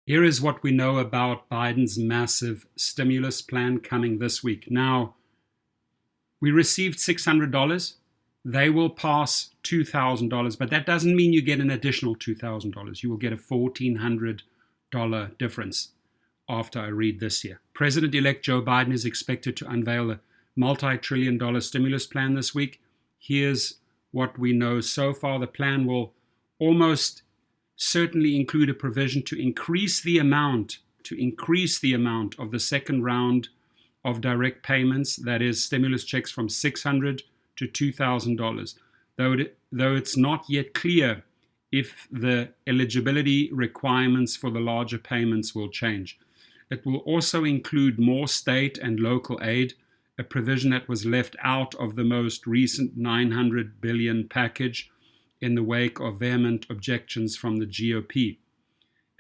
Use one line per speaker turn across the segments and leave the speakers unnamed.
Here is what we know about Biden's massive stimulus plan coming this week. Now, we received $600. They will pass $2,000, but that doesn't mean you get an additional $2,000. You will get a $1,400 difference after I read this year. President-elect Joe Biden is expected to unveil a multi-trillion-dollar stimulus plan this week. Here's what we know so far. The plan will almost certainly include a provision to increase the amount of the second round of direct payments, that is stimulus checks, from $600 to $2,000, though it's not yet clear if the eligibility requirements for the larger payments will change. It will also include more state and local aid, a provision that was left out of the most recent $900 billion package in the wake of vehement objections from the GOP,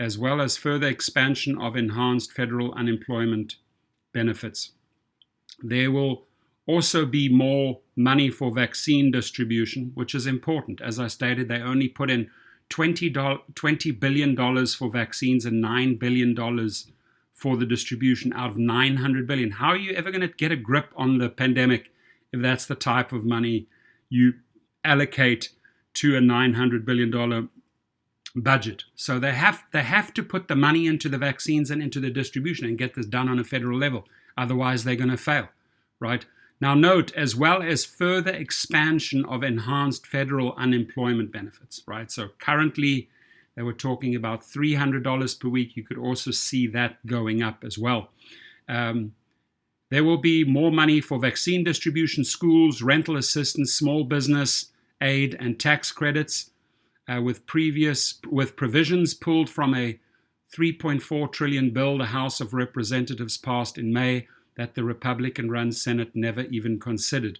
as well as further expansion of enhanced federal unemployment benefits. There will also be more money for vaccine distribution, which is important. As I stated, they only put in $20 billion for vaccines and $9 billion for the distribution out of $900 billion. How are you ever going to get a grip on the pandemic if that's the type of money you allocate to a $900 billion budget? So they have to put the money into the vaccines and into the distribution and get this done on a federal level. Otherwise, they're going to fail, right? Now note, as well as further expansion of enhanced federal unemployment benefits, right? So currently, they were talking about $300 per week. You could also see that going up as well. There will be more money for vaccine distribution, schools, rental assistance, small business aid, and tax credits, with provisions pulled from a $3.4 trillion bill the House of Representatives passed in May that the Republican-run Senate never even considered.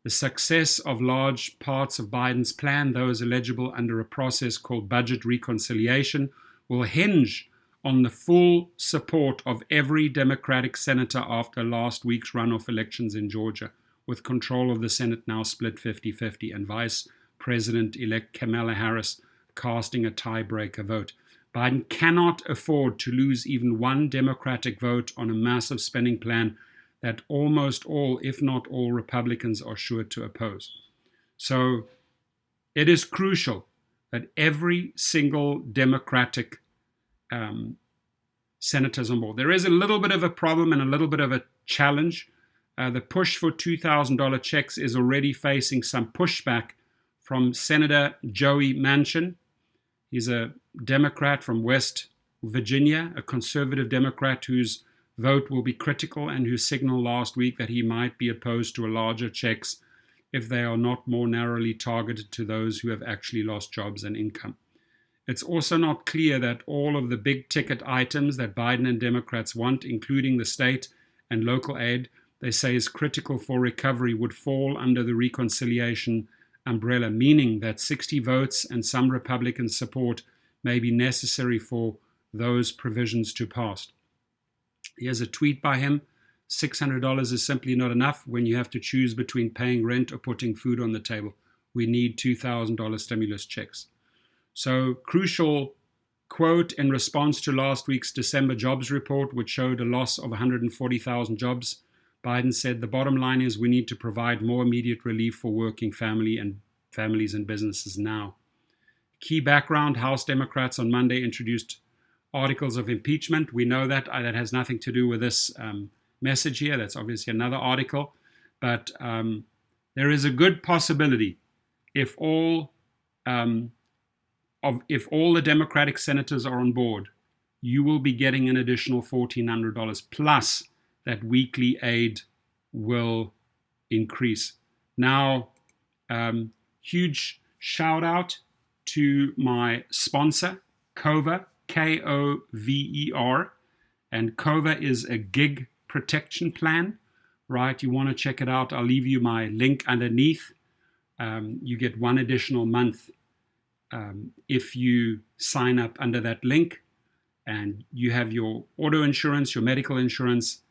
The success of large parts of Biden's plan, those eligible under a process called budget reconciliation, will hinge on the full support of every Democratic senator after last week's runoff elections in Georgia, with control of the Senate now split 50-50 and Vice President-elect Kamala Harris casting a tiebreaker vote. Biden cannot afford to lose even one Democratic vote on a massive spending plan that almost all, if not all, Republicans are sure to oppose. So it is crucial that every single Democratic senator is on board. There is a little bit of a problem and a little bit of a challenge. The push for $2,000 checks is already facing some pushback from Senator Joey Manchin. He's a Democrat from West Virginia, a conservative Democrat whose vote will be critical and who signaled last week that he might be opposed to larger checks if they are not more narrowly targeted to those who have actually lost jobs and income. It's also not clear that all of the big ticket items that Biden and Democrats want, including the state and local aid they say is critical for recovery, would fall under the reconciliation umbrella, meaning that 60 votes and some Republican support may be necessary for those provisions to pass. Here's a tweet by him. $600 is simply not enough when you have to choose between paying rent or putting food on the table. We need $2,000 stimulus checks. So, crucial quote in response to last week's December jobs report, which showed a loss of 140,000 jobs. Biden said the bottom line is we need to provide more immediate relief for working families and businesses now. Key background: House Democrats on Monday introduced articles of impeachment. We know that that has nothing to do with this message here. That's obviously another article. But there is a good possibility if all the Democratic senators are on board, you will be getting an additional $1,400 plus that weekly aid will increase. Now, huge shout out to my sponsor, Cover, Kover, and Cover is a gig protection plan, right? You want to check it out. I'll leave you my link underneath. You get one additional month if you sign up under that link, and you have your auto insurance, your medical insurance,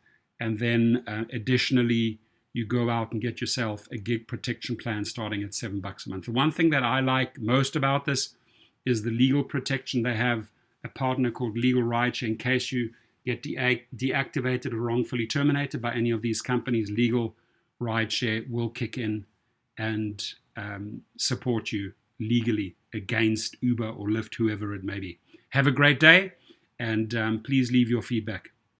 and then additionally, you go out and get yourself a gig protection plan starting at $7 a month. The one thing that I like most about this is the legal protection they have a partner called Legal Rideshare. In case you get deactivated or wrongfully terminated by any of these companies, Legal Rideshare will kick in and support you legally against Uber or Lyft, whoever it may be. Have a great day, and please leave your feedback.